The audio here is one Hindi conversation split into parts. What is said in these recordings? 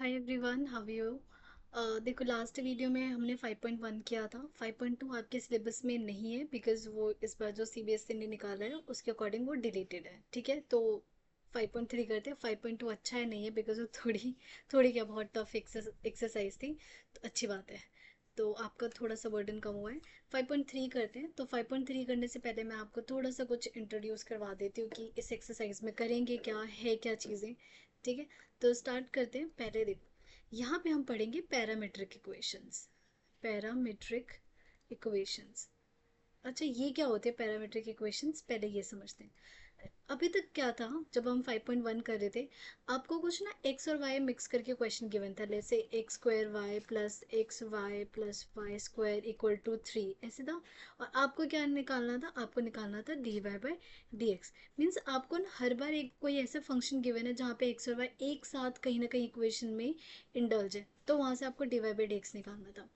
Hi everyone, how you. देखो, लास्ट वीडियो में हमने 5.1 किया था। 5.2 आपके सिलेबस में नहीं है बिकॉज वो इस बार जो सीबीएसई ने निकाला है उसके अकॉर्डिंग वो डिलीटेड है। ठीक है, तो 5.3 करते हैं। 5.2 अच्छा है नहीं है बिकॉज वो थोड़ी थोड़ी क्या बहुत टफ एक्सरसाइज थी, तो अच्छी बात है। तो आपका थोड़ा सा बर्डन कम हुआ है। 5.3 करते हैं। तो 5.3 करने से पहले मैं आपको थोड़ा सा कुछ इंट्रोड्यूस करवा देती हूँ कि इस एक्सरसाइज में करेंगे क्या है, क्या चीज़ें। ठीक है, तो स्टार्ट करते हैं। पहले देखो, यहाँ पे हम पढ़ेंगे पैरामीट्रिक इक्वेशंस। Parametric equations. अच्छा, ये क्या होते हैं पैरामीट्रिक इक्वेशंस, पहले ये समझते हैं। अभी तक क्या था, जब हम 5.1 कर रहे थे, आपको कुछ ना एक्स और वाई मिक्स करके क्वेश्चन गिवन था, जैसे x square y plus x y plus y square equal to 3, ऐसे था। और आपको क्या निकालना था, आपको निकालना था d Y by D x. Means आपको ना हर बार एक कोई ऐसा फंक्शन गिवन है जहाँ पे एक्स और वाई एक साथ कहीं ना कहीं इक्वेशन में इंडल्ज है, तो वहाँ से आपको d Y by D x निकालना था।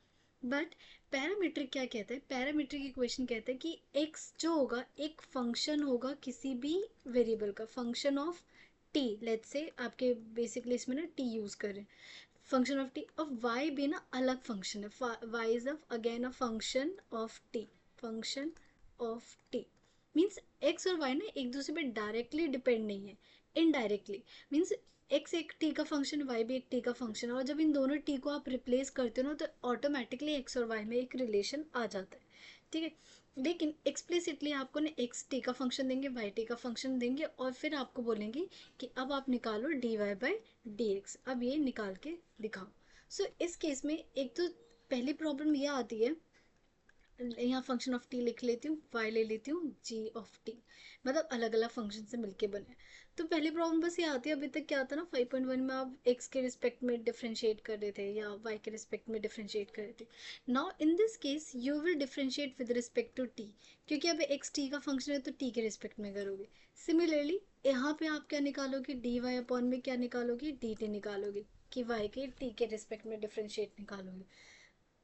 बट पैरामीट्रिक क्या कहता है, पैरामीट्रिक इक्वेशन कहता है कि x जो होगा एक फंक्शन होगा किसी भी वेरिएबल का, function of t। Let's say आपके बेसिकली इसमें ना t यूज करें, फंक्शन ऑफ t। और y भी ना अलग फंक्शन है, y is again a function of t। Function of t means x और y ना एक दूसरे पे डायरेक्टली डिपेंड नहीं है, इनडायरेक्टली। मीन्स एक्स एक टी का फंक्शन, वाई भी एक टी का फंक्शन है, और जब इन दोनों टी को आप रिप्लेस करते हो ना, तो ऑटोमेटिकली एक्स और वाई में एक रिलेशन आ जाता है। ठीक है, लेकिन एक्सप्लिसिटली आपको ना एक्स टी का फंक्शन देंगे, वाई टी का फंक्शन देंगे, और फिर आपको बोलेंगे कि अब आप निकालो d Y by D x, अब ये निकाल के दिखाओ। सो इस केस में एक तो पहली प्रॉब्लम ये आती है, यहाँ फंक्शन ऑफ टी लिख लेती हूँ, वाई ले लेती हूँ जी ऑफ टी, मतलब अलग अलग फंक्शन से मिलके बने। तो पहली प्रॉब्लम बस ये आती है, अभी तक क्या आता ना 5.1 में आप एक्स के रिस्पेक्ट में डिफ्रेंशिएट कर रहे थे या वाई के रिस्पेक्ट में डिफ्रेंशिएट कर रहे थे। Now in this case you will differentiate with respect to t, क्योंकि अब एक्स टी का फंक्शन है तो टी के रिस्पेक्ट में करोगे। सिमिलरली यहाँ पे आप क्या निकालोगे, डी वाई अपॉन में क्या निकालोगे, डी टी निकालोगे, कि वाई के टी के रिस्पेक्ट में डिफ्रेंशिएट निकालोगे।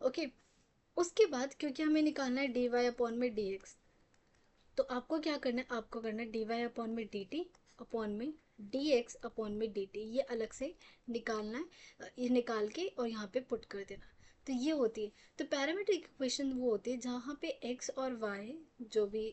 ओके, उसके बाद क्योंकि हमें निकालना है डी वाई अपॉन में डी एक्स, तो आपको क्या करना है, आपको करना है डी वाई अपॉन में डी टी अपॉन में डी एक्स अपॉन में डी टी, ये अलग से निकालना है। ये निकाल के और यहाँ पे पुट कर देना। तो ये होती है, तो पैरामीट्रिक इक्वेशन वो होती है जहाँ पे एक्स और वाई जो भी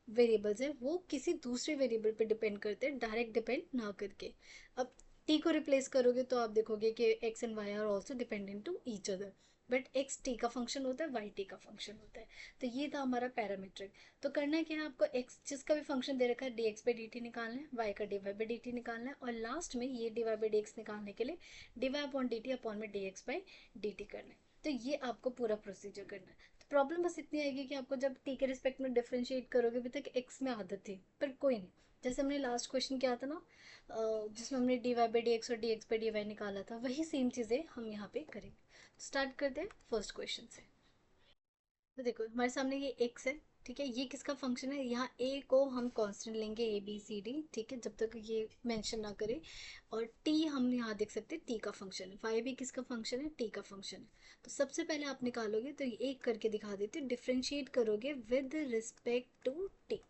वेरिएबल्स है वो किसी दूसरे वेरिएबल पे डिपेंड करते हैं, डायरेक्ट डिपेंड ना करके। अब टी को रिप्लेस करोगे तो आप देखोगे कि x and y are also dependent to each other, but x t का फंक्शन होता है, वाई टी का फंक्शन होता है। तो ये था हमारा पैरामीट्रिक। तो करना क्या है, आपको एक्स जिसका भी फंक्शन दे रखा है D x by D T निकालना है, वाई का D Y by D T निकालना है, और लास्ट में ये D Y by D X निकालने के लिए D Y upon D T upon में D x by D T करना है। तो ये आपको पूरा प्रोसीजर करना है। प्रॉब्लम बस इतनी आएगी कि आपको जब टी के रिस्पेक्ट में डिफरेंशिएट करोगे, अभी तक एक्स में आदत थी पर कोई नहीं। जैसे हमने लास्ट क्वेश्चन किया था ना, जिसमें हमने D Y by D X और D x by D Y निकाला था, वही सेम चीज़ें हम यहाँ पे करेंगे। तो स्टार्ट करते हैं फर्स्ट क्वेश्चन से। तो देखो हमारे सामने ये एक्स है। ठीक है, ये किसका फंक्शन है, यहाँ ए को हम कांस्टेंट लेंगे ए बी सी डी, ठीक है, जब तक ये मेंशन ना करे। और टी हम यहाँ देख सकते हैं टी का फंक्शन है, वाई भी किसका फंक्शन है, टी का फंक्शन है। तो सबसे पहले आप निकालोगे तो ये एक करके दिखा देते, डिफ्रेंशिएट करोगे विद रिस्पेक्ट टू टी।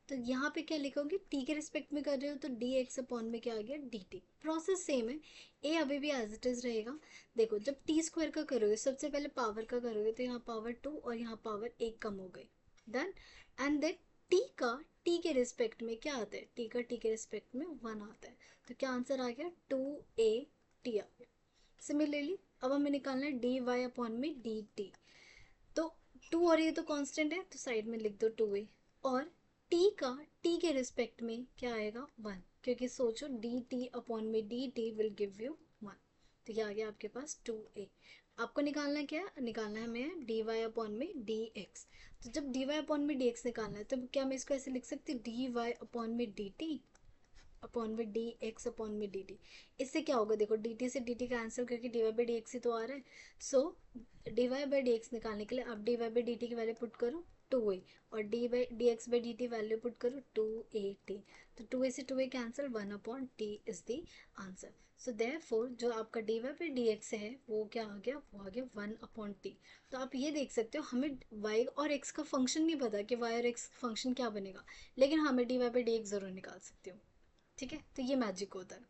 तो यहाँ पे क्या लिखोगे, टी के रिस्पेक्ट में कर रहे हो तो डी एक्स अपॉन में क्या आ गया, डी टी। प्रोसेस सेम है, ए अभी भी एज इट इज रहेगा। देखो जब टी स्क्वायर का करोगे, सबसे पहले पावर का करोगे, तो यहाँ पावर 2 और यहाँ पावर 1 कम हो गई। डन। एंड देन टी का टी के रिस्पेक्ट में क्या आता है, टी का टी के रिस्पेक्ट में 1 आता है। तो क्या आंसर आ गया, 2a टी आ गया। सिमिलरली अब हमें निकालना है डी वाई अपॉन में डी टी। तो 2 और ये तो कांस्टेंट है, तो साइड में लिख दो 2a। और t का t के रिस्पेक्ट में क्या आएगा, 1, क्योंकि सोचो डी टी अपॉन में D T will give you 1। तो ये आ गया आपके पास 2a। आपको निकालना क्या है, निकालना है हमें डी वाई अपॉन में डी एक्स। तो जब डी वाई अपॉन में डी एक्स निकालना है, तो क्या मैं इसको ऐसे लिख सकती हूँ, डी वाई अपॉन में डी टी अपॉन में डी एक्स अपॉन में डी टी। इससे क्या होगा, देखो डी टी से डी टी का आंसर करके D Y by D X ही तो आ रहा है। So D Y by D X निकालने के लिए आप D Y by D T की वैल्यू पुट करो 2a, और D by D x by D T value put करो 2a t। तो 2a से 2a cancel, 1 upon t is the answer. So therefore जो आपका d Y by D x है वो क्या आ गया, वो आ गया 1 अपॉन टी। तो आप ये देख सकते हो हमें y और x का फंक्शन नहीं पता कि y और x फंक्शन क्या बनेगा, लेकिन हमें d Y by D x जरूर निकाल सकते हो। ठीक है, तो ये मैजिक होता है।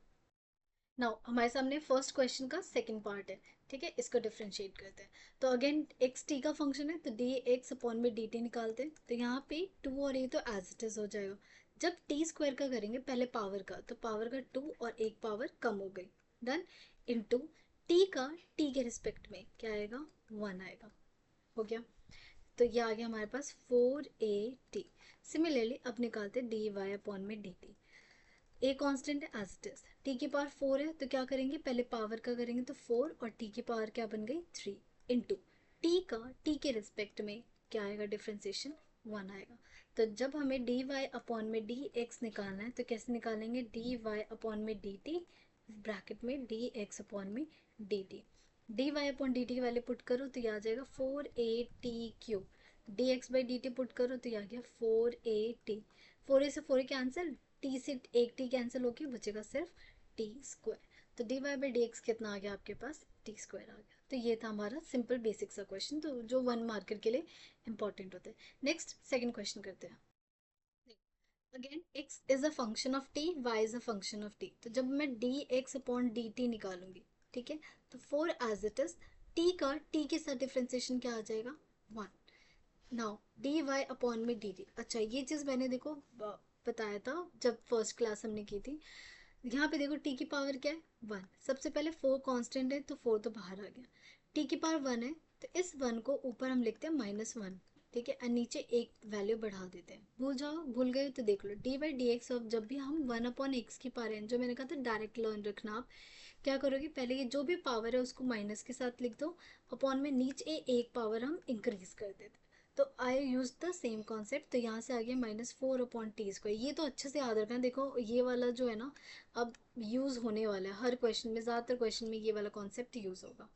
नाउ हमारे सामने फर्स्ट क्वेश्चन का सेकंड पार्ट है, ठीक है, इसको डिफरेंशिएट करते हैं। तो अगेन एक्स टी का फंक्शन है, तो डी एक्स अपॉन में डी टी निकालते हैं। तो यहाँ पे टू और ए तो एज इट इज हो जाएगा। जब टी स्क्वायर का करेंगे पहले पावर का, तो पावर का टू और एक पावर कम हो गई, डन। इनटू टी का टी के रिस्पेक्ट में क्या आएगा, वन आएगा, हो गया। तो ये आ गया हमारे पास फोर ए टी। सिमिलरली अब निकालते डी वाई अपॉन में डी टी। ए कांस्टेंट है एज इट इज, टी की पावर फोर है तो क्या करेंगे, पहले पावर का करेंगे तो फोर और टी की पावर क्या बन गई, थ्री। इंटू टी का टी के रिस्पेक्ट में क्या आएगा, डिफ्रेंसिएशन वन आएगा। तो जब हमें डी वाई अपॉन में डी एक्स निकालना है तो कैसे निकालेंगे, डी वाई अपॉन में डी टी ब्रैकेट में डी एक्स अपॉन में D t. D Y upon D t वाले पुट करो तो ये आ जाएगा four a t cube. D x by D t put करो तो ये आ गया फोर ए टी। फोर ए से फोर कैंसिल, टी से एक टी कैंसिल होके बचेगा सिर्फ टी स्क्वायर। तो d Y by D x कितना आ गया आपके पास, टी स्क्वायर आ गया। तो ये था हमारा सिंपल बेसिक सा क्वेश्चन, तो जो वन मार्कर के लिए इंपॉर्टेंट होता है। नेक्स्ट सेकंड क्वेश्चन करते हैं। Again x is a function of t, y is a function of t। तो जब मैं D x upon D T निकालूंगी, ठीक है, तो for as it is t का t के साथ डिफ्रेंसिएशन क्या आ जाएगा, one. Now D Y upon में डी टी, अच्छा ये चीज़ मैंने देखो बताया था जब फर्स्ट क्लास हमने की थी। यहाँ पे देखो टी की पावर क्या है, वन। सबसे पहले फोर कांस्टेंट है तो फोर तो बाहर आ गया। टी की पावर वन है तो इस वन को ऊपर हम लिखते हैं माइनस वन, ठीक है, और नीचे एक वैल्यू बढ़ा देते हैं। भूल जाओ, भूल गए तो देख लो डी बाई डी एक्स। अब जब भी हम वन अपॉन एक्स की पावर है, जो मैंने कहा था डायरेक्ट लर्न रखना, आप क्या करोगे, पहले ये जो भी पावर है उसको माइनस के साथ लिख दो, अपॉन में नीचे एक पावर हम इंक्रीज कर देते। तो आई यूज द सेम कॉन्सेप्ट, तो यहाँ से आ गया minus four upon T square. ये तो अच्छे से याद रखना, देखो ये वाला जो है ना अब यूज होने वाला है हर क्वेश्चन में, ज़्यादातर क्वेश्चन में ये वाला कॉन्सेप्ट यूज होगा।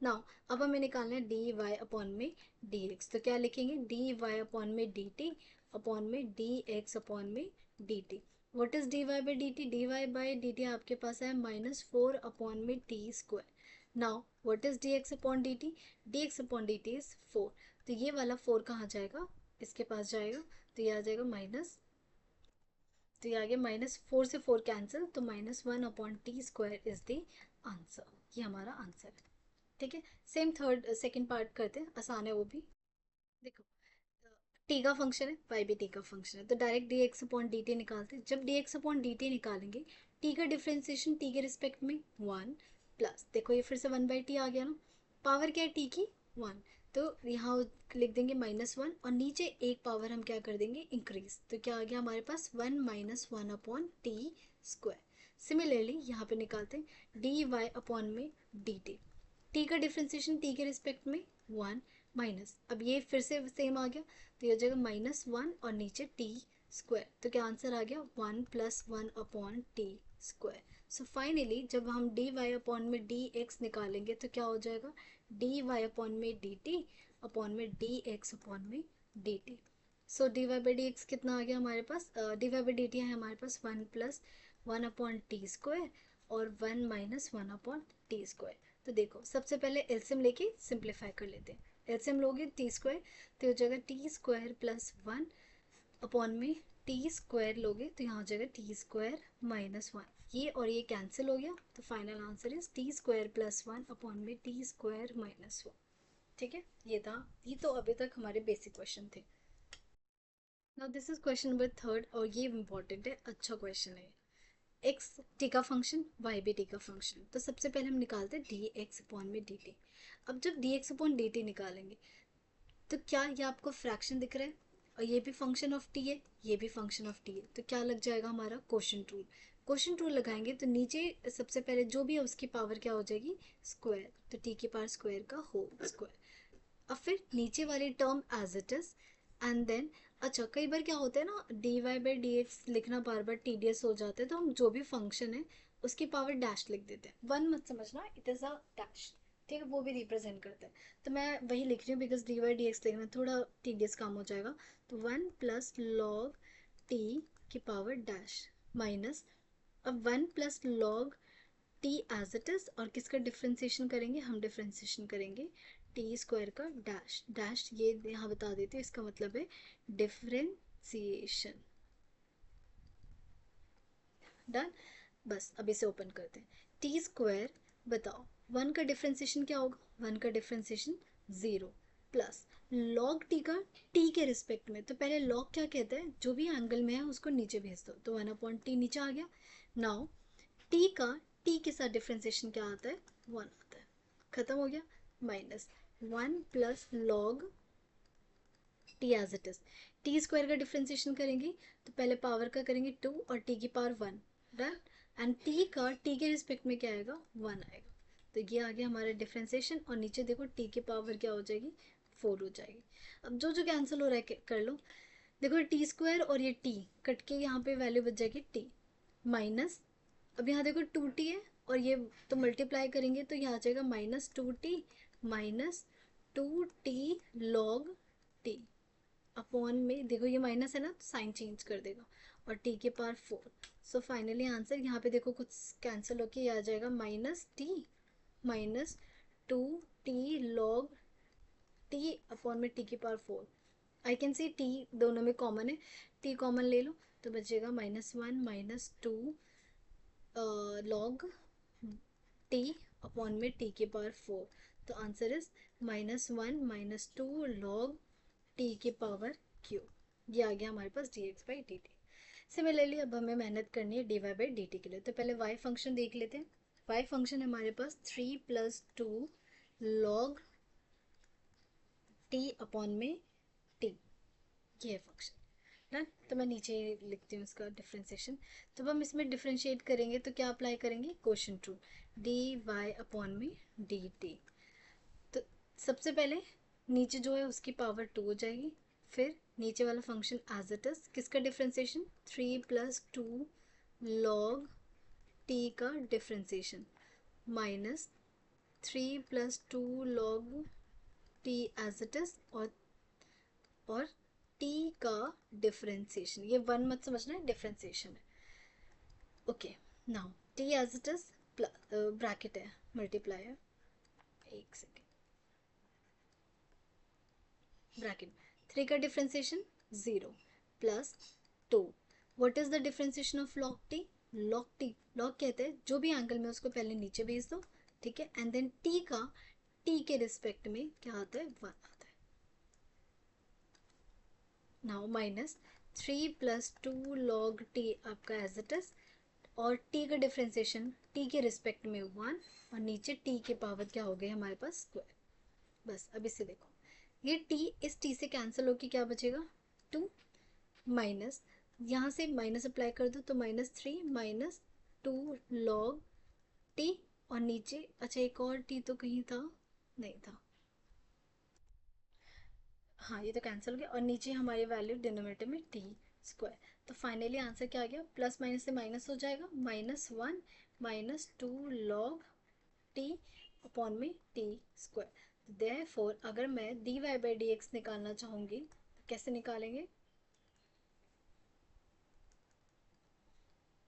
नाउ अब हमें निकालना है डी वाई अपॉन में डी एक्स। तो क्या लिखेंगे, डी वाई अपॉन में डी टी अपॉन में डी एक्स अपॉन में D t. What is d Y by D t, d Y by D t आपके पास है माइनस फोर अपॉन में t square. Now what is d x upon D t, d x upon D t is four. तो ये वाला फोर कहाँ जाएगा, इसके पास जाएगा, तो ये आ जाएगा माइनस, तो ये आ गया माइनस फोर से फोर कैंसिल, तो minus one upon T square is the answer. ये हमारा आंसर है, ठीक है। सेम थर्ड सेकंड पार्ट करते हैं, आसान है वो भी। देखो टी का फंक्शन है, वाई भी टी का फंक्शन है, तो direct D x upon D T निकालते हैं। जब D x upon D T निकालेंगे, टी का डिफ्रेंसिएशन टी के रिस्पेक्ट में वन प्लस, देखो ये फिर से वन बाई टी आ गया ना, पावर क्या है टी की, वन। तो यहाँ लिख देंगे माइनस वन और नीचे एक पावर हम क्या कर देंगे, इंक्रीज। तो क्या आ गया हमारे पास, one minus one upon T square. Similarly यहाँ पे निकालते हैं डी वाई अपॉन में डी टी। टी का डिफ्रेंसिएशन टी के रिस्पेक्ट में वन माइनस, अब ये फिर से सेम आ गया, तो ये हो जाएगा माइनस वन और नीचे टी स्क्वायर। तो क्या आंसर आ गया, one plus one upon T square. So finally जब हम डी वाई अपॉन में डी एक्स निकालेंगे तो क्या हो जाएगा, डी वाई अपॉन में डी टी अपॉन में डी एक्स अपॉन में D T. So D Y by D x कितना आ गया हमारे पास, D Y by D T है हमारे पास one plus one upon T square और one minus one upon T square. तो देखो सबसे पहले एलसीएम लेके सिंप्लीफाई कर लेते हैं। एलसीएम लोगे टी स्क्वायर तो हो जाएगा T square plus one upon में टी स्क्वायर लोगे तो यहाँ हो जाएगा टी स्क्वायर माइनस वन, ये और ये कैंसिल हो गया, तो final answer is t square plus one upon में टी स्क्वायर माइनस वन, ठीक है। ये था, ये तो अभी तक हमारे बेसिक क्वेश्चन थे। Now this is question number third, और ये इंपॉर्टेंट है, अच्छा क्वेश्चन है। एक्स टी का फंक्शन, वाई भी टी का फंक्शन, तो सबसे पहले हम निकालते हैं डी एक्स अपॉन में डी टी। अब जब D x upon D T निकालेंगे तो क्या ये आपको फ्रैक्शन दिख रहा है, और ये भी फंक्शन ऑफ टी है, ये भी फंक्शन ऑफ टी है, तो क्या लग जाएगा हमारा क्वोशंट रूल। क्वोशंट रूल लगाएंगे तो नीचे सबसे पहले जो भी है उसकी पावर क्या हो जाएगी, स्क्वायर, तो टी की पावर स्क्वायर का होल स्क्वायर। अब फिर नीचे वाली term as it is, and then अच्छा कई बार क्या होता है ना, डी वाई बाई डी एक्स लिखना बार बार टीडियस हो जाता है, तो हम जो भी फंक्शन है उसकी पावर डैश लिख देते हैं, वन मत समझना, इट इज़ अ डैश, ठीक है, वो भी रिप्रेजेंट करता है। तो मैं वही लिख रही हूँ because d y d x लिखना थोड़ा टीडियस काम हो जाएगा। तो वन प्लस लॉग टी की पावर डैश माइनस, अब one plus log t as it is, और किसका डिफ्रेंसिएशन करेंगे, हम डिफ्रेंसिएशन करेंगे टी स्क्वायर का डैश डैश, ये यहाँ बता देते हैं, इसका मतलब है डिफ्रेंसिएशन। डन, बस अब इसे ओपन करते हैं। टी स्क्वायर, बताओ 1 का डिफ्रेंसिएशन क्या होगा, 1 का डिफ्रेंसिएशन 0 प्लस लॉग टी का टी के रिस्पेक्ट में, तो पहले लॉग क्या कहता है, जो भी एंगल में है उसको नीचे भेज दो, तो 1/t नीचे आ गया। नाउ टी का टी के साथ डिफ्रेंसिएशन क्या आता है, 1 आता है, खत्म हो गया। Minus 1 plus log t as it is, t square का डिफ्रेंसिएशन करेंगे तो पहले पावर का करेंगे 2 और टी की पावर 1, राइट, एंड टी का टी के रिस्पेक्ट में क्या आएगा, 1 आएगा। तो ये आ गया हमारा डिफ्रेंसिएशन, और नीचे देखो टी की पावर क्या हो जाएगी, 4 हो जाएगी। अब जो जो कैंसिल हो रहा है कर लो। देखो टी स्क्वायर और ये टी कट के यहाँ पे वैल्यू बच जाएगी टी माइनस, अब यहाँ देखो 2t है और ये तो मल्टीप्लाई करेंगे तो यहाँ आ जाएगा -2t minus 2t log T upon में, देखो ये माइनस है ना तो साइन चेंज कर देगा, और t के पावर 4। सो फाइनली आंसर यहाँ पे देखो कुछ कैंसिल होके ये आ जाएगा -t minus 2t log t upon में t की power 4। I can see t दोनों में कॉमन है, t कॉमन ले लो तो बचेगा -1 -2 लॉग टी अपॉन में टी की पावर 4। तो आंसर इज -1 -2 लॉग टी की पावर क्यू। ये आ गया हमारे पास dx/dt। सिमिलरली अब हमें मेहनत करनी है dy/dt के लिए, तो पहले y फंक्शन देख लेते हैं। y फंक्शन हमारे पास 3 + 2 लॉग टी अपॉन में टी, ये है फंक्शन, डन। तो मैं नीचे लिखती हूँ इसका डिफ्रेंसिएशन। तो अब हम इसमें डिफ्रेंशिएट करेंगे तो क्या अप्लाई करेंगे, क्वोशिएंट रूल, dy/dt। तो सबसे पहले नीचे जो है उसकी पावर 2 हो जाएगी, फिर नीचे वाला फंक्शन एज इट इज, किसका डिफ्रेंसिएशन, 3 + 2 लॉग टी का differentiation minus 3 + 2 log t as it is, और t का डिफरेंशिएशन, ये 1 मत समझना है, डिफरेंशिएशन है। Okay, now t as it is, bracket है, मल्टीप्लाई है, एक सेकेंड, ब्रैकेट 3 का differentiation 0 plus 2, what is the differentiation of log t, log कहते हैं जो भी एंगल में उसको पहले नीचे भेज दो, ठीक है, एंड देन t का t के रिस्पेक्ट में क्या आता है, 1 आता है। नाउ माइनस 3 + 2 log t आपका एज इट इज, और t का डिफरेंशिएशन t के रिस्पेक्ट में 1, और नीचे t के पावर क्या हो गए हमारे पास, स्क्वायर। बस अब इसे देखो, ये t इस t से कैंसिल होके क्या बचेगा, 2 माइनस, यहाँ से माइनस अप्लाई कर दो तो -3 - 2 log t, और नीचे अच्छा एक और t तो कहीं था, नहीं था, हाँ ये तो कैंसिल हो गया, और नीचे हमारी वैल्यू डिनोमिनेटर में टी स्क्वायर। तो फाइनली आंसर क्या आ गया, प्लस माइनस से माइनस हो जाएगा, -1 - 2 लॉग टी अपॉन में टी स्क्वायर। देयरफॉर अगर मैं dy/dx निकालना चाहूँगी तो कैसे निकालेंगे,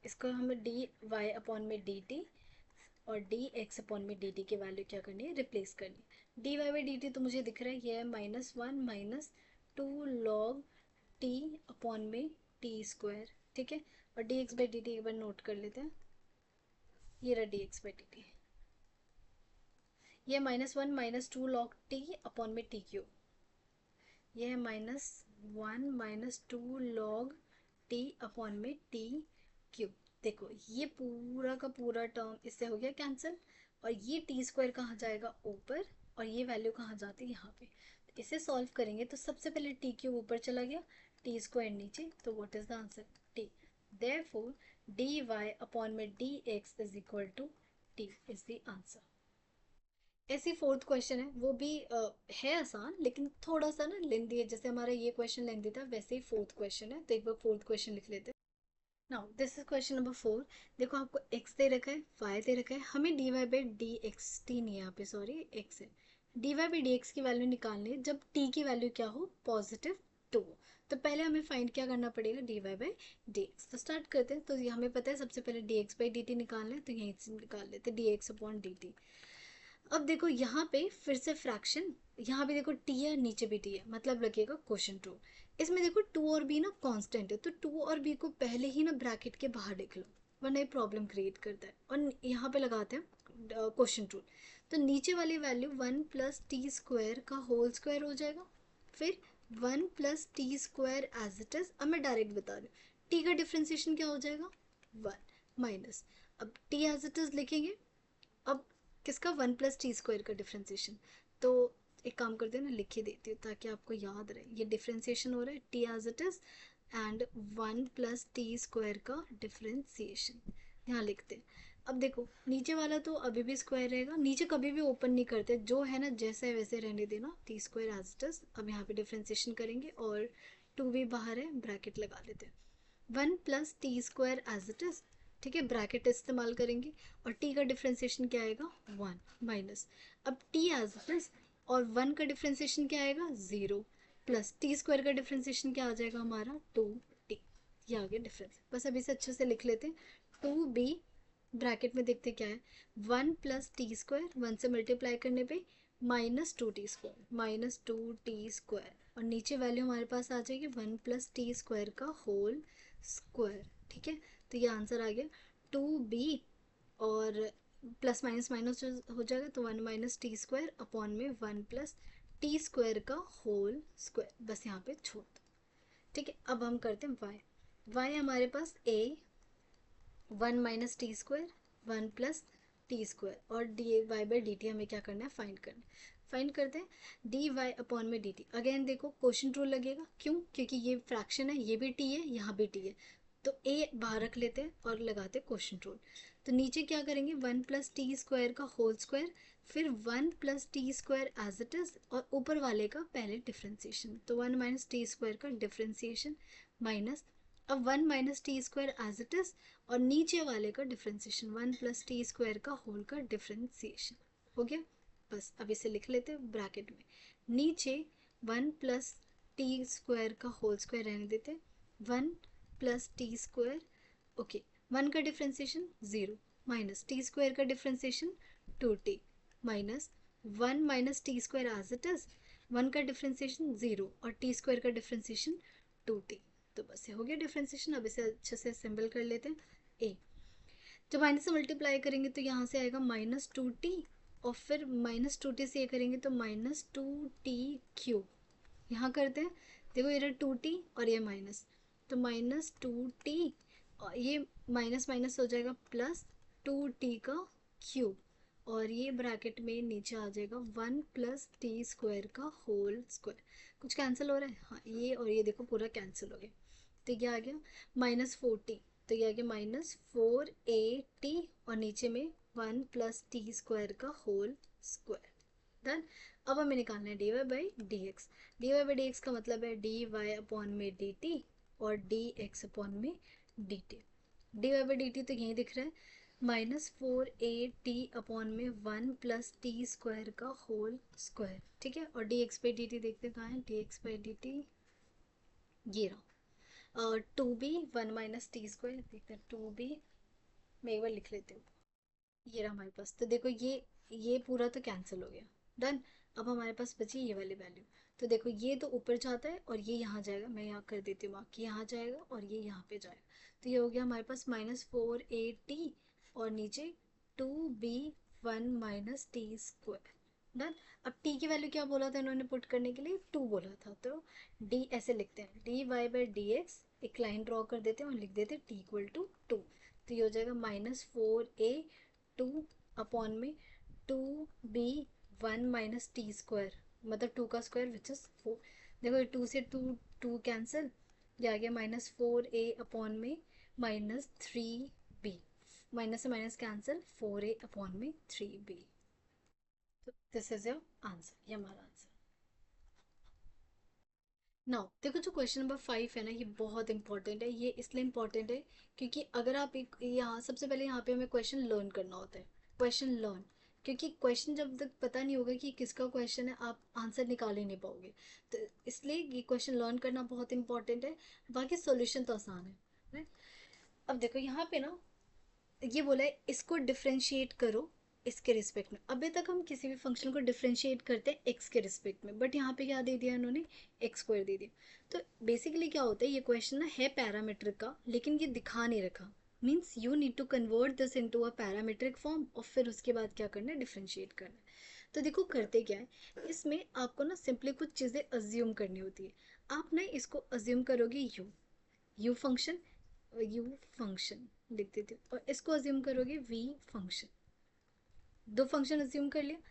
इसको हमें dy/dt और dx/dt की वैल्यू क्या करनी है, रिप्लेस करनी है। dy/dt तो मुझे दिख रहा है ये है -1 - 2 लॉग टी अपॉन में टी स्क्वायर, ठीक है, और dx/dt एक बार नोट कर लेते हैं, ये रहा dx/dt, ये -1 - 2 लॉग टी अपॉन में टी क्यूब, ये है -1 - 2 लॉग टी अपॉन में टी क्यूब। देखो ये पूरा का पूरा टर्म इससे हो गया कैंसिल, और ये टी स्क्वायर कहाँ जाएगा, ऊपर, और ये वैल्यू कहाँ जाती है, यहाँ पे। तो इसे सॉल्व करेंगे तो सबसे पहले टी क्यूब ऊपर चला गया, टी स्क्वायर नीचे, तो what is the answer, t. Therefore dy/dx is equal to t is the answer. ऐसी फोर्थ क्वेश्चन है, वो भी है आसान लेकिन थोड़ा सा ना लेंदी है, जैसे हमारा ये क्वेश्चन लेंदी था वैसे ही फोर्थ क्वेश्चन है, तो एक बार फोर्थ क्वेश्चन लिख लेते हैं। Now this is question number 4। देखो आपको x दे रखा है, y दे रखा है, हमें dy/dxt नहीं है यहाँ पे, सॉरी x है, dy/dx की वैल्यू निकालनी है जब t की वैल्यू क्या हो, +2 हो। तो पहले हमें फाइंड क्या करना पड़ेगा, dy/dx। तो स्टार्ट करते हैं, तो ये हमें पता है सबसे पहले dx/dt निकालना है, तो यहीं से निकाल लेते हैं dx/dt। अब देखो यहाँ पे फिर से फ्रैक्शन, यहाँ भी देखो टी है, नीचे भी टी है, मतलब लगेगा क्वोशिएंट रूल। इसमें देखो टू और बी ना कांस्टेंट है, तो टू और बी को पहले ही ना ब्रैकेट के बाहर लिख लो, वरना ये प्रॉब्लम क्रिएट करता है। और यहाँ पे लगाते हैं क्वेश्चन रूल। तो नीचे वाली वैल्यू 1 + t² का होल स्क्वायर हो जाएगा, फिर 1 + t² एज इट इज। अब मैं डायरेक्ट बता रही हूँ, टी का डिफ्रेंसिएशन क्या हो जाएगा 1 माइनस, अब टी एज इट इज लिखेंगे। अब किसका 1 + t² का डिफ्रेंसिएशन, तो एक काम करते हैं ना, लिख ही देती हूँ ताकि आपको याद रहे। ये डिफ्रेंसिएशन हो रहा है t as it is and 1 + t² का डिफ्रेंसिएशन यहाँ लिखते हैं। अब देखो नीचे वाला तो अभी भी स्क्वायर रहेगा, नीचे कभी भी ओपन नहीं करते, जो है ना जैसा है वैसे रहने देना, t² एज इट इज। अब यहाँ पे डिफ्रेंसिएशन करेंगे और 2 भी बाहर है, ब्रैकेट लगा लेते हैं। 1 + t² एज इट इज, ठीक है, ब्रैकेट इस्तेमाल करेंगे और t का डिफ्रेंसिएशन क्या आएगा 1 माइनस, अब t एज इट इज और 1 का डिफ्रेंसिएशन क्या आएगा 0 प्लस t² का डिफ्रेंसिएशन क्या आ जाएगा हमारा 2t। ये आ गया डिफरेंस, बस अभी से अच्छे से लिख लेते हैं। 2b ब्रैकेट में देखते क्या है, 1 + t², 1 से मल्टीप्लाई करने पे -2t² और नीचे वैल्यू हमारे पास आ जाएगी 1 + t² का होल स्क्वायर, ठीक है। तो ये आंसर आ गया 2b, और प्लस माइनस माइनस हो जाएगा तो 1 - t² अपॉन में 1 + t² का होल स्क्वायर, बस यहाँ पे छोड़ दो, ठीक है। अब हम करते हैं y हमारे पास a 1 - t², 1 + t² और dy/dt हमें क्या करना है, फाइंड करना है। फाइंड करते हैं dy/dt। अगेन देखो क्वेश्चन रूल लगेगा, क्यों, क्योंकि ये फ्रैक्शन है, ये भी t है, यहाँ भी t है, तो a बाहर रख लेते हैं और लगाते हैं क्वेश्चन रूल। तो नीचे क्या करेंगे 1 + t² का होल स्क्वायर, फिर 1 + t² एज इट इज और ऊपर वाले का पहले डिफ्रेंसिएशन, तो 1 - t² का डिफ्रेंसिएशन माइनस, अब 1 - t² एज इट इज और नीचे वाले का डिफ्रेंसिएशन 1 + t² का होल का डिफ्रेंसिएशन हो गया। बस अब इसे लिख लेते हैं ब्रैकेट में, नीचे 1 + t² का होल स्क्वायर रहने देते, 1 + t², ओके, 1 का डिफ्रेंसिएशन 0 माइनस t² का differentiation 2t minus 1 - t² as it is, 1 का डिफ्रेंसिएशन 0 और t² का डिफ्रेंसिएशन 2t। तो बस ये हो गया डिफ्रेंसिएशन। अब इसे अच्छे से सिंबल कर लेते हैं a, जब माइनस से मल्टीप्लाई करेंगे तो यहाँ से आएगा -2t और फिर -2t से ये करेंगे तो -2t³। यहाँ करते हैं, देखो ये 2t और ये माइनस, तो -2t और ये माइनस माइनस हो जाएगा +2t³ और ये ब्रैकेट में नीचे आ जाएगा 1 + t² का होल स्क्वायर। कुछ कैंसिल हो रहा है, हाँ ये और ये देखो पूरा कैंसिल हो गया, तो ये आ गया -4t, तो ये आ गया -4at और नीचे में 1 + t² का होल स्क्वायर। डन। अब हमें निकालना है dy/dx। dy/dx का मतलब है dy/dt और dx/में dt। dy/dt तो यही दिख रहा है, -4at अपॉन में 1 + t² का होल स्क्वायर, ठीक है। और dx/dt देखते कहाँ है, dx/dt ये रहा 2b 1 - t² देखते हैं 2b, मैं एक बार लिख लेती हूँ, ये रहा हमारे पास। तो देखो ये पूरा तो कैंसिल हो गया, डन। अब हमारे पास बची ये वाली वैल्यू, तो देखो ये तो ऊपर जाता है और ये यहाँ जाएगा, मैं यहाँ कर देती हूँ मार्क, यहाँ जाएगा और ये यहाँ पे जाएगा, तो ये हो गया हमारे पास -4at और नीचे 2b 1 - t², डन। अब t की वैल्यू क्या बोला था इन्होंने पुट करने के लिए, 2 बोला था, तो d ऐसे लिखते हैं dy/dx, एक लाइन ड्रॉ कर देते हैं और लिख देते हैं t = 2, तो ये हो जाएगा -4a2 अपॉन में 2b 1 - t², मतलब 2 का स्क्वायर विच इज 4। देखो ये 2 से 2 कैंसिल, ये आ गया -4a अपॉन में -3b, माइनस से माइनस कैंसिल, 4a अपॉन में 3b। तो दिस इज योर आंसर, ये हमारा आंसर। नाउ देखो जो क्वेश्चन नंबर 5 है ना, ये बहुत इंपॉर्टेंट है। ये इसलिए इंपॉर्टेंट है क्योंकि अगर आप एक यहाँ सबसे पहले यहाँ पे हमें क्वेश्चन लर्न करना होता है, क्वेश्चन लर्न, क्योंकि क्वेश्चन जब तक पता नहीं होगा कि किसका क्वेश्चन है आप आंसर निकाल ही नहीं पाओगे, तो इसलिए ये क्वेश्चन लर्न करना बहुत इंपॉर्टेंट है। बाकी सोल्यूशन तो आसान है, right? अब देखो यहाँ पे ना ये बोला है इसको डिफ्रेंशिएट करो इसके रिस्पेक्ट में। अभी तक हम किसी भी फंक्शन को डिफ्रेंशिएट करते हैं एक्स के रिस्पेक्ट में, बट यहाँ पे क्या दे दिया इन्होंने, x² दे दिया। तो बेसिकली क्या होता है, ये क्वेश्चन ना है पैरामीट्रिक का लेकिन ये दिखा नहीं रखा, means you need to convert this into a parametric form और फिर उसके बाद क्या करना है, डिफ्रेंशिएट करना है। तो देखो करते क्या है, इसमें आपको ना सिंपली कुछ चीज़ें अज्यूम करनी होती है। आप ना इसको अज्यूम करोगे यू फंक्शन, यू फंक्शन लिख देती हूँ, और इसको अज्यूम करोगे वी फंक्शन। दो फंक्शन अज्यूम कर लिया।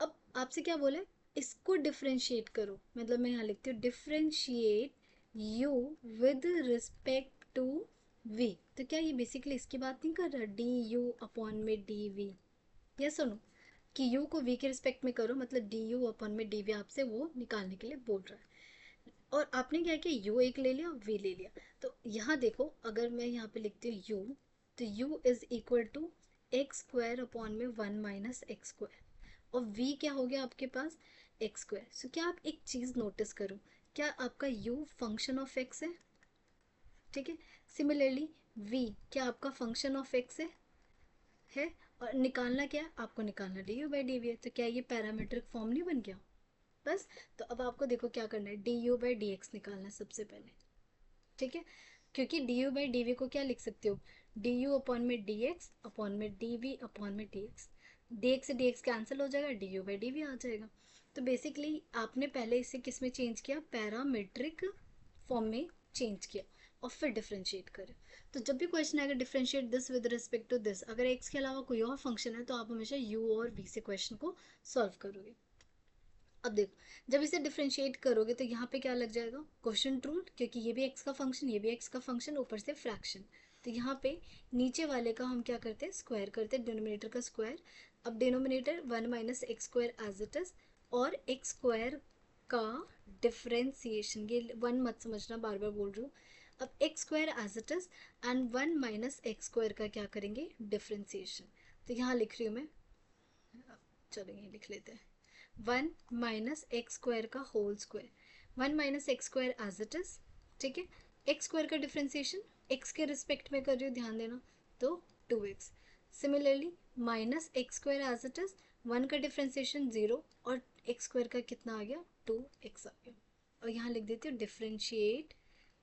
अब आपसे क्या बोला है, इसको डिफ्रेंशिएट करो, मतलब मैं यहाँ लिखती हूँ differentiate u with respect to v. तो क्या ये बेसिकली इसकी बात नहीं कर रहा, डी यू अपॉन में डी वी। ये सुनो कि यू को वी के रिस्पेक्ट में करो, मतलब डी यू अपॉन में डी वी आपसे वो निकालने के लिए बोल रहा है। और आपने क्या किया, यू एक ले लिया, वी ले लिया। तो यहाँ देखो, अगर मैं यहाँ पे लिखती हूँ यू, तो u is equal to x square upon में वन माइनस एक्स स्क्वायर, और v क्या हो गया आपके पास, एक्स स्क्वायर। सो क्या आप एक चीज़ नोटिस करो, क्या आपका u फंक्शन ऑफ x है, ठीक है। सिमिलरली v क्या आपका फंक्शन ऑफ x है। और निकालना क्या है, आपको निकालना d you by D v है। तो क्या ये पैरामीट्रिक फॉर्म नहीं बन गया बस। तो अब आपको देखो क्या करना है, D you by D x निकालना है सबसे पहले, ठीक है। क्योंकि D you by D V को क्या लिख सकते हो, डी यू अपॉन में डी एक्स अपॉन में डी वी अपॉन में डी एक्स। डी एक्स से डी एक्स कैंसिल हो जाएगा, D you by D V आ जाएगा। तो बेसिकली आपने पहले इसे किस में चेंज किया, पैरामीट्रिक फॉर्म में चेंज किया, और फिर डिफ्रेंशिएट करें। तो जब भी क्वेश्चन आएगा differentiate this with respect to this, अगर एक्स के अलावा कोई और फंक्शन है तो आप हमेशा यू और वी से क्वेश्चन को सॉल्व करोगे। अब देखो जब इसे डिफ्रेंशिएट करोगे तो यहाँ पे क्या लग जाएगा, क्वोशिएंट रूल, क्योंकि ये भी एक्स का फंक्शन, ये भी एक्स का फंक्शन, ऊपर से फ्रैक्शन। तो यहाँ पे नीचे वाले का हम क्या करते हैं, स्क्वायर करते हैं, डिनोमिनेटर का स्क्वायर। अब denominator one minus x square as it is, और एक्स स्क्वायर का डिफ्रेंसिएशन, ये वन मत समझना, बार बार बोल रही हूँ। अब x square as it is and one minus x square का क्या करेंगे, डिफ्रेंसिएशन। तो यहाँ लिख रही हूँ मैं, चलो ये लिख लेते हैं, वन माइनस एक्स स्क्वायर का whole square, one minus x square as it is, ठीक है। एक्स स्क्वायर का डिफ्रेंसिएशन एक्स के रिस्पेक्ट में कर रही हूँ, ध्यान देना, तो two x. Similarly minus x square as it is, one का डिफ्रेंसिएशन जीरो, और एक्स स्क्वायर का कितना आ गया, टू एक्स आ गया। और यहाँ लिख देती हूँ differentiate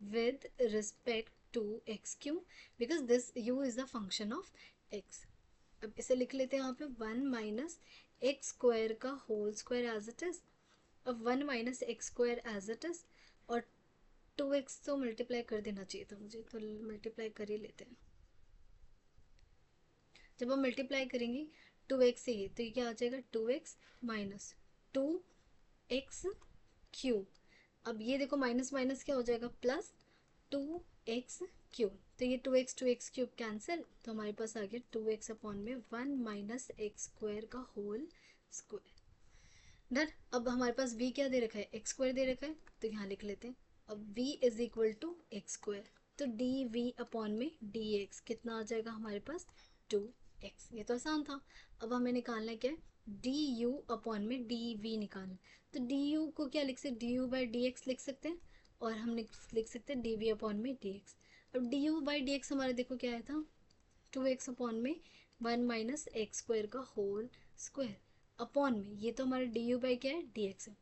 with respect to X, क्यों, because this U is the function of X. अब इसे लिख लेते हैं यहाँ पे, वन माइनस एक्स स्क्वायर का whole square as it is, अब one minus x square as it is, और टू एक्स तो मल्टीप्लाई कर देना चाहिए था मुझे, तो मल्टीप्लाई कर ही लेते हैं। जब हम मल्टीप्लाई करेंगे टू एक्स से ही, तो ये क्या आ जाएगा, two x minus two x cube. अब ये देखो माइनस माइनस क्या हो जाएगा, प्लस टू एक्स क्यूब। तो ये टू एक्स क्यूब कैंसिल, तो हमारे पास आ गया टू एक्स अपॉन में वन माइनस एक्स स्क्वायर का होल स्क्वायर। डन। अब हमारे पास v क्या दे रखा है, एक्स स्क्वायर दे रखा है, तो यहाँ लिख लेते हैं। अब v is equal to x square, तो डी वी अपॉन में डी एक्स कितना आ जाएगा हमारे पास, टू एक्स। ये तो आसान था। अब हमें निकालना है क्या, डी यू अपॉन में डी वी निकालना। तो डी यू को क्या लिख सकते, D you by D x लिख सकते हैं, और हम लिख सकते हैं डी वी अपॉन में डी एक्स। अब D you by D x हमारा देखो क्या आया था, टू एक्स अपॉन में वन माइनस एक्स स्क्वायर का होल स्क्वायर, अपॉन में ये तो हमारा डी यू बाई क्या है, डी एक्स है,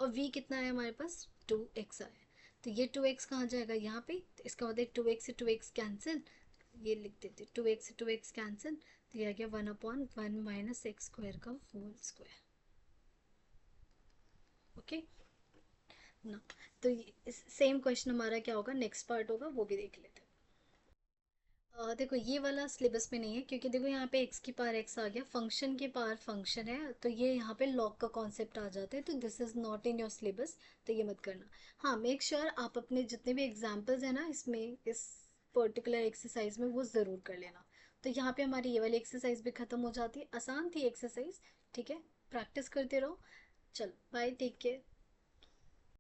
और v कितना आया हमारे पास, टू एक्स आया। तो ये टू एक्स कहाँ जाएगा, यहाँ पे, तो इसका मतलब टू एक्स से टू एक्स कैंसिल, ये लिख देते टू एक्स से टू एक्स कैंसिल, तो ये आ गया one upon one minus x square का होल स्क्वायर। ओके ना। तो सेम क्वेश्चन हमारा क्या होगा, नेक्स्ट पार्ट होगा, वो भी देख लेते हैं। देखो ये वाला सिलेबस में नहीं है, क्योंकि देखो यहाँ पे x की पावर x आ गया, फंक्शन की पावर फंक्शन है, तो ये यहाँ पे लॉग का कॉन्सेप्ट आ जाता है, तो this is not in your syllabus, तो ये मत करना। हाँ मेक श्योर आप अपने जितने भी एग्जाम्पल्स हैं ना इसमें, इस पर्टिकुलर एक्सरसाइज में, वो ज़रूर कर लेना। तो यहाँ पे हमारी ये वाली एक्सरसाइज भी ख़त्म हो जाती है, आसान थी एक्सरसाइज, ठीक है, प्रैक्टिस करते रहो। चलो बाय, टेक केयर।